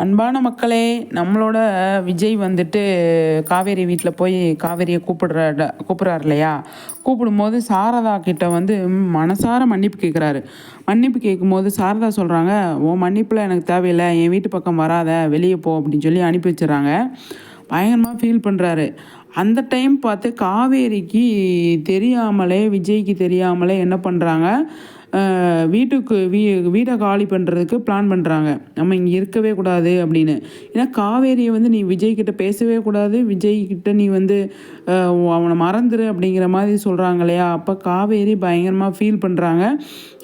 அன்பான மக்களே, நம்மளோட விஜய் வந்துட்டு காவேரி வீட்ல போய் காவேரிய கூப்பிடுறாரு இல்லையா? கூப்பிடும்போது சாரதா கிட்ட வந்து மனசார மன்னிப்பு கேட்குறாரு. மன்னிப்பு கேட்கும்போது சாரதா சொல்றாங்க, "உன் மன்னிப்புலாம் எனக்கு தேவையில்ல. என் வீட்டு பக்கம் வராத. வெளிய போ" அப்படின்னு சொல்லி அனுப்பி வச்சுர்றாங்க. பயங்கரமா ஃபீல் பண்றாரு. அந்த டைம் பார்த்து காவேரிக்கு தெரியாமலே, விஜய்க்கு தெரியாமலே என்ன பண்றாங்க, வீட்டுக்கு வீட காலி பண்ணுறதுக்கு பிளான் பண்ணுறாங்க. நம்ம இங்கே இருக்கவே கூடாது அப்படின்னு. ஏன்னா காவேரியை வந்து நீ விஜய் கிட்ட பேசவே கூடாது. விஜய் கிட்ட நீ வந்து அவனை மறந்துரு அப்படிங்கிற மாதிரி சொல்கிறாங்க இல்லையா? அப்போ காவேரி பயங்கரமாக ஃபீல் பண்ணுறாங்க.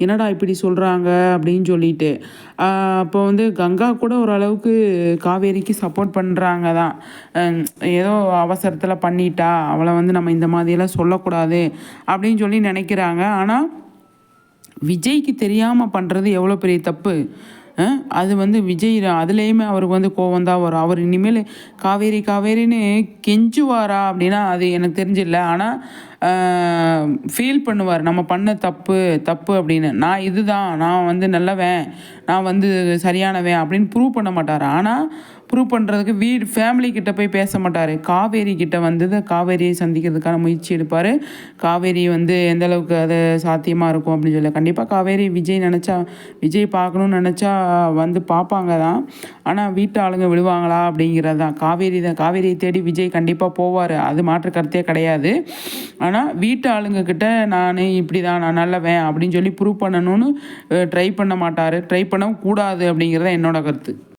என்னடா இப்படி சொல்கிறாங்க அப்படின்னு சொல்லிட்டு. அப்போ வந்து கங்கா கூட ஓரளவுக்கு காவேரிக்கு சப்போர்ட் பண்ணுறாங்க தான். ஏதோ அவசரத்தில் பண்ணிட்டா, அவளை வந்து நம்ம இந்த மாதிரியெல்லாம் சொல்லக்கூடாது அப்படின்னு சொல்லி நினைக்கிறாங்க. ஆனால் விஜய்க்கு தெரியாமல் பண்ணுறது எவ்வளோ பெரிய தப்பு. அது வந்து விஜய் அதுலேயுமே அவருக்கு வந்து கோவம் தான் வரும். அவர் இனிமேல் காவேரி காவேரின்னு கெஞ்சுவாரா அப்படின்னா அது எனக்கு தெரிஞ்சில்ல. ஆனால் ஃபீல் பண்ணுவார், நம்ம பண்ண தப்பு தப்பு அப்படின்னு. நான் வந்து நல்லவன், நான் வந்து சரியானவன் அப்படின்னு ப்ரூவ் பண்ண மாட்டார். ஆனால் ப்ரூவ் பண்ணுறதுக்கு ஃபேமிலி கிட்ட போய் பேச மாட்டார். காவேரி கிட்ட வந்து காவேரியை சந்திக்கிறதுக்கான முயற்சி எடுப்பார். காவேரி வந்து எந்த அளவுக்கு அது சாத்தியமாக இருக்கும் அப்படின்னு சொல்லி. கண்டிப்பாக காவேரி விஜய் பார்க்கணுன்னு நினச்சா வந்து பார்ப்பாங்க தான். ஆனால் வீட்டு ஆளுங்க விடுவாங்களா அப்படிங்கிறது தான். காவேரியை தேடி விஜய் கண்டிப்பாக போவார். அது மாற்று கருத்தே கிடையாது. ஆனால் வீட்டு ஆளுங்க கிட்ட நான் இப்படி தான், நான் நல்லவன் அப்படின்னு சொல்லி ப்ரூவ் பண்ணணும்னு ட்ரை பண்ண மாட்டார். ட்ரை பண்ணவும் கூடாது அப்படிங்கிறத என்னோட கருத்து.